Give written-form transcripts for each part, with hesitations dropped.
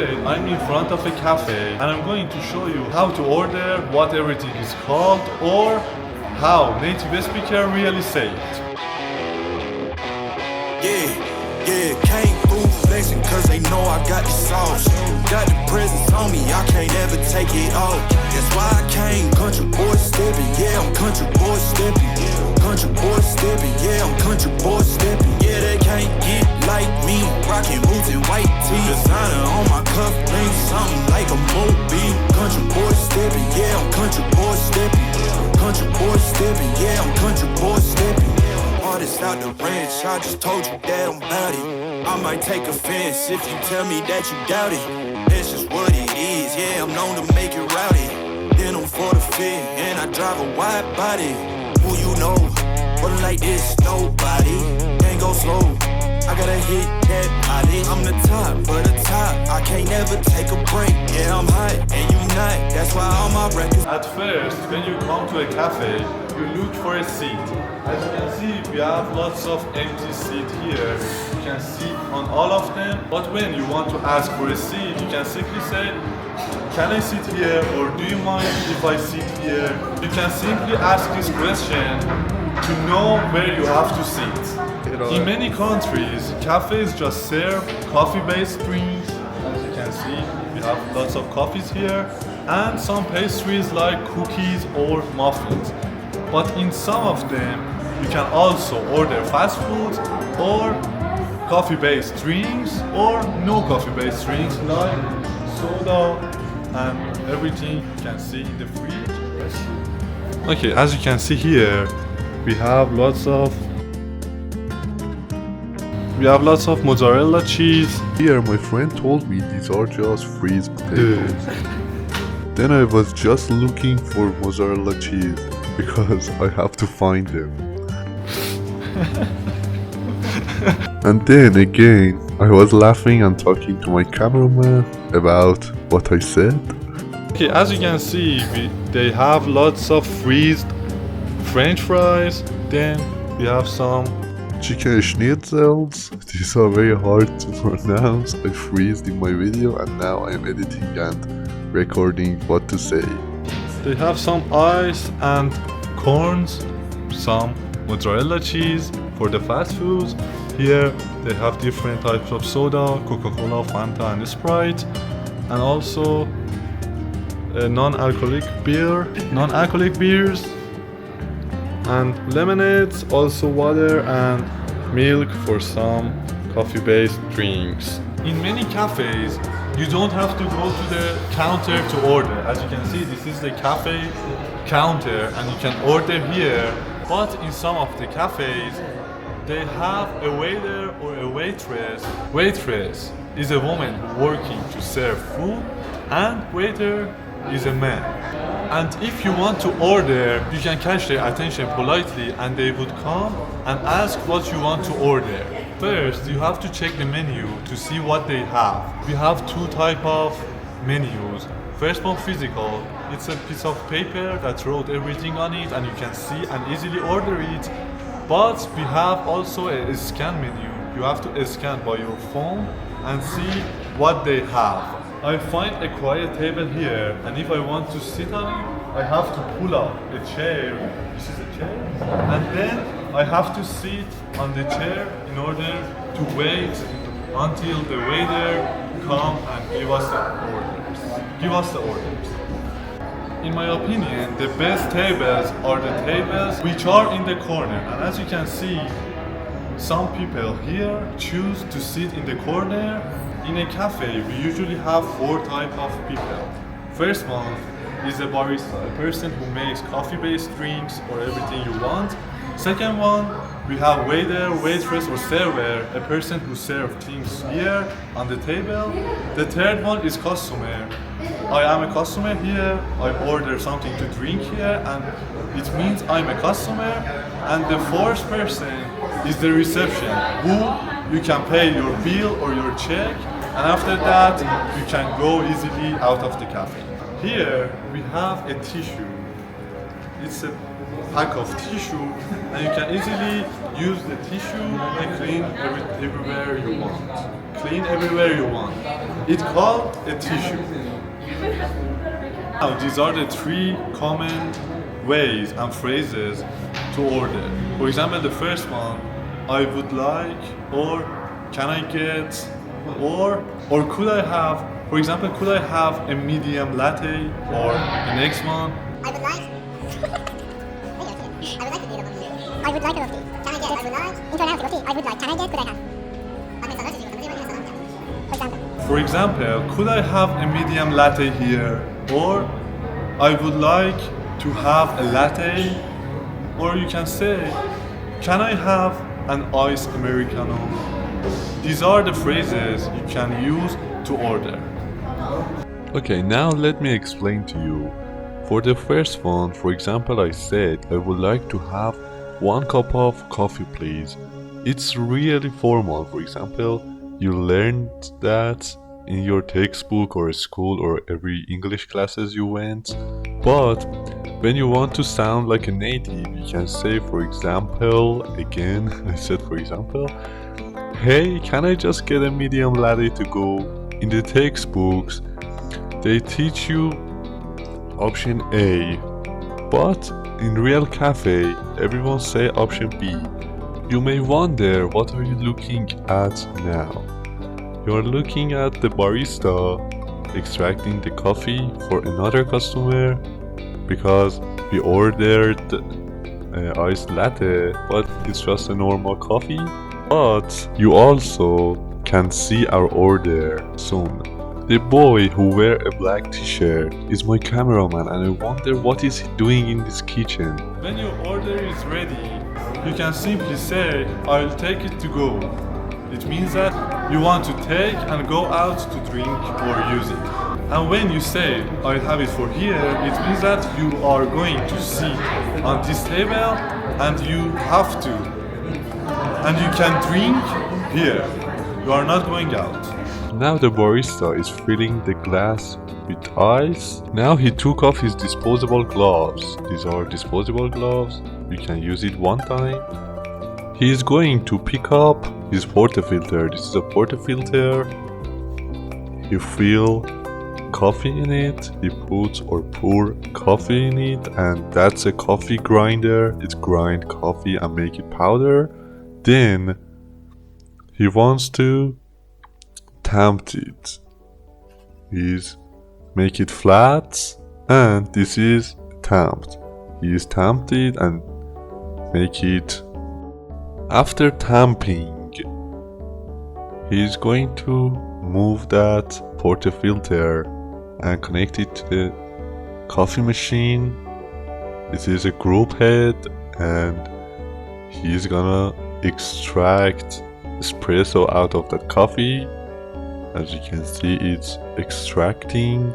Today I'm in front of a cafe and I'm going to show you how to order, what everything is called, or how native speaker really say it. Yeah, can't fool flexing cause they know I got the sauce. Got the presence on me, I can't ever take it off. That's why I came country boy stepping, yeah, I'm country boy stepping. Country boy stepping, yeah, I'm country boy stepping. Yeah, they can't get like me, rockin' boots and white tee. Designer on my cuff link, something like a movie. Country boy stepping, yeah, I'm country boy stepping. Country boy stepping, yeah, I'm country boy stepping. Artist out the ranch, I just told you that I'm bout it. I might take offense if you tell me that you doubt it. That's just what it is, yeah, I'm known to make it rowdy. Then I'm for the fit, and I drive a wide body. Who you know, but like this, nobody. Can't go slow, I gotta hit that body. I'm the top of the top, I can't never take a break. Yeah, I'm hot, and you not, that's why all my records. At first, when you come to a cafe, you look for a seat. As you can see, we have lots of empty seats here. You can sit on all of them. But when you want to ask for a seat, you can simply say, can I sit here, or do you mind if I sit here? You can simply ask this question to know where you have to sit. In many countries, cafes just serve coffee-based drinks. As you can see, we have lots of coffees here, and some pastries like cookies or muffins. But in some of them, you can also order fast foods or coffee-based drinks or no coffee-based drinks like soda and everything you can see in the fridge. Okay, as you can see here, we have lots of mozzarella cheese. Here, my friend told me these are just freeze potatoes. Then I was just looking for mozzarella cheese because I have to find them. And then again, I was laughing and talking to my cameraman about what I said. Okay, as you can see, they have lots of freezed French fries. Then we have some chicken schnitzels. These are very hard to pronounce. I freezed in my video and now I'm editing and recording what to say. They have some ice and corns, some mozzarella cheese for the fast foods. Here they have different types of soda, Coca-Cola, Fanta and Sprite, and also non-alcoholic beers and lemonades, also water and milk for some coffee-based drinks. In many cafes, you don't have to go to the counter to order. As you can see, this is the cafe counter and you can order here. But in some of the cafes, they have a waiter or a waitress. Waitress is a woman working to serve food and waiter is a man. And if you want to order, you can catch their attention politely and they would come and ask what you want to order. First, you have to check the menu to see what they have. We have two types of menus. First one, physical. It's a piece of paper that wrote everything on it and you can see and easily order it. But we have also a scan menu. You have to scan by your phone and see what they have. I find a quiet table here, and if I want to sit on it, I have to pull up a chair. This is a chair, and then I have to sit on the chair in order to wait until the waiter come and give us the orders. In my opinion, the best tables are the tables which are in the corner, and as you can see, some people here choose to sit in the corner. In a cafe, we usually have four types of people. First one is a barista, a person who makes coffee-based drinks or everything you want. Second one, we have waiter, waitress or server, a person who serves things here on the table. The third one is customer. I am a customer here, I order something to drink here and it means I'm a customer. And the fourth person is the reception, who you can pay your bill or your check, and after that you can go easily out of the cafe. Here we have a tissue. It's a pack of tissue and you can easily use the tissue and clean everywhere you want. clean everywhere you want. It's called a tissue. Now, these are the three common ways and phrases to order. For example, the first one, I would like, or can I get, or could I have. For example, could I have a medium latte? Or the next one, I would like. I would like a tea. Can I get? I would like. International tea. I would like. Can I get? Could I have? for example, could I have a medium latte here? Or I would like to have a latte. Or you can say, can I have an iced Americano? These are the phrases you can use to order. Okay, now let me explain to you. For the first one, for example, I said I would like to have 1 cup of coffee, please. It's really formal. For example, you learned that in your textbook or school or every English classes you went. But when you want to sound like a native, you can say, for example, again, I said for example, hey, can I just get a medium latte to go? In the textbooks, they teach you option A, but in real cafe, everyone say option B. You may wonder, what are you looking at now? You are looking at the barista extracting the coffee for another customer because we ordered iced latte, but it's just a normal coffee. But you also can see our order soon. The boy who wear a black t-shirt is my cameraman, and I wonder what is he doing in this kitchen. When your order is ready, you can simply say, I'll take it to go. It means that you want to take and go out to drink or use it. And when you say, I'll have it for here, it means that you are going to sit on this table and you have to. And you can drink here. You are not going out. Now the barista is filling the glass with ice. Now he took off his disposable gloves. These are disposable gloves. You can use it one time. He is going to pick up his portafilter. This is a portafilter. He fill coffee in it. He puts or pour coffee in it, and that's a coffee grinder. It grind coffee and make it powder. Then he wants to tamp it. He's make it flat, and this is tamped. He's tamped it and make it. After tamping, he's going to move that portafilter and connect it to the coffee machine. This is a group head, and he's gonna extract espresso out of that coffee. As you can see, it's extracting.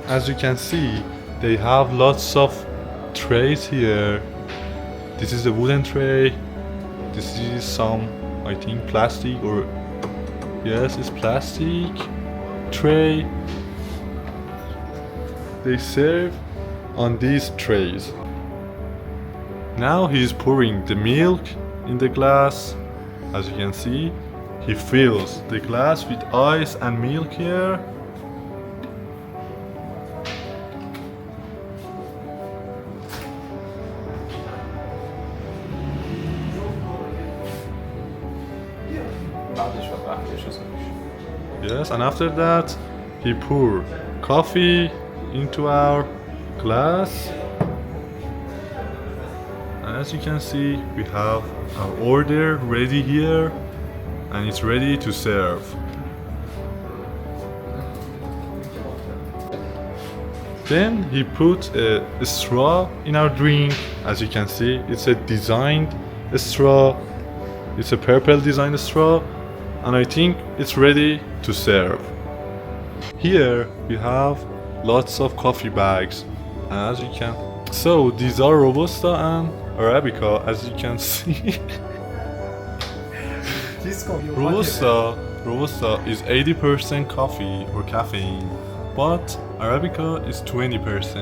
As you can see, they have lots of trays here. This is a wooden tray. This is some, I think, plastic, or yes, it's plastic tray. They serve on these trays. Now he is pouring the milk in the glass. As you can see, he fills the glass with ice and milk here. Yes, and after that, he pour coffee into our glass. And as you can see, we have our order ready here, and it's ready to serve. Then he put a straw in our drink. As you can see, it's a designed straw. It's a purple designed straw, and I think it's ready to serve. Here we have lots of coffee bags, as you can. So these are Robusta and Arabica, as you can see. Robusta is 80% coffee or caffeine, but Arabica is 20%,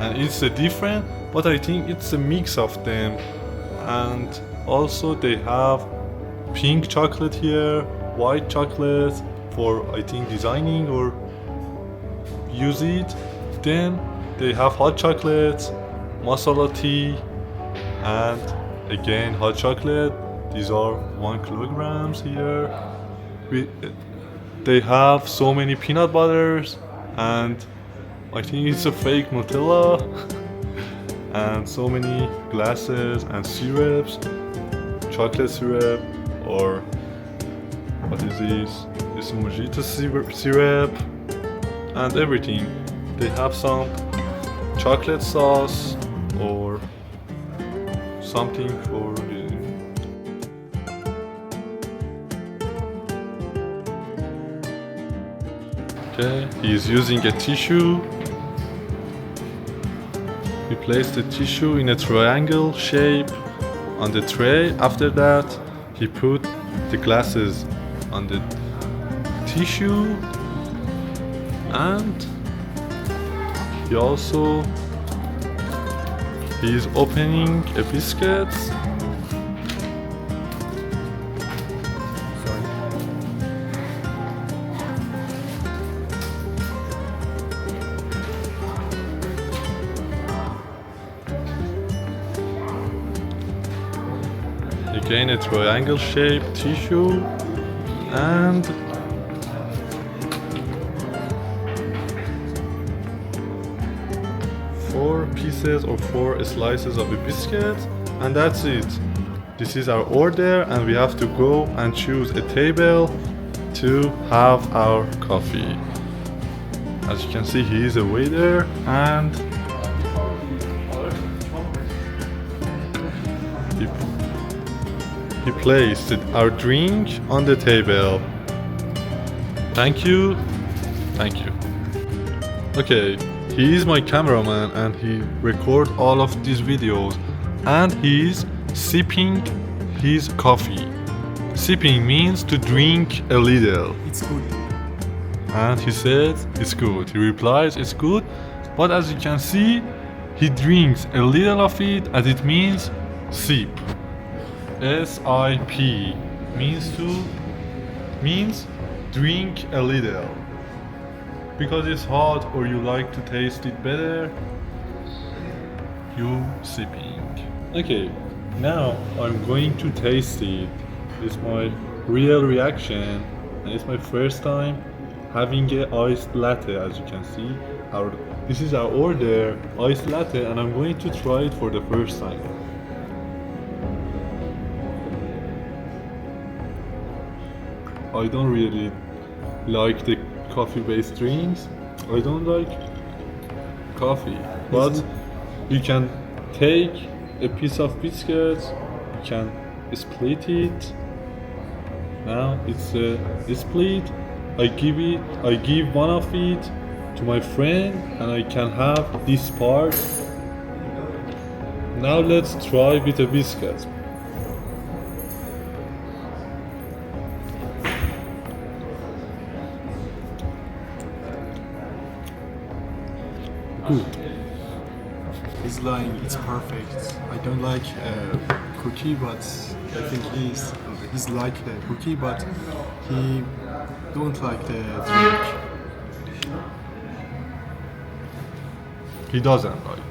and it's a different, but I think it's a mix of them. And also they have pink chocolate here, white chocolate for I think designing or use it. Then they have hot chocolate, masala tea, and again hot chocolate. These are 1 kilograms here. They have so many peanut butters, and I think it's a fake Nutella. And so many glasses and syrups, chocolate syrup, or what is this? This mojito syrup, and everything. They have some chocolate sauce or something for the. Okay, he's using a tissue. We place the tissue in a triangle shape on the tray. After that, he put the glasses on the tissue, and he is opening a biscuit. Again, a triangle shaped tissue, and four pieces or 4 slices of the biscuit, and that's it. This is our order, and we have to go and choose a table to have our coffee. As you can see, he is a waiter, and he placed our drink on the table. Thank you. Thank you. Okay, he is my cameraman and he records all of these videos, and he's sipping his coffee. Sipping means to drink a little. It's good. And he said it's good. He replies it's good, but as you can see, he drinks a little of it, as it means sip. S-I-P means drink a little. Because it's hot or you like to taste it better, you sipping. Okay, now I'm going to taste it. It's my real reaction, and it's my first time having a iced latte. As you can see, this is our order, iced latte, and I'm going to try it for the first time. I don't really like the coffee-based drinks. I don't like coffee, but you can take a piece of biscuit, you can split it. Now it's a split. I give one of it to my friend, and I can have this part. Now let's try with a biscuit. Good. He's lying, it's perfect. I don't like cookie, but I think he's like the cookie, but he don't like the drink. He doesn't like.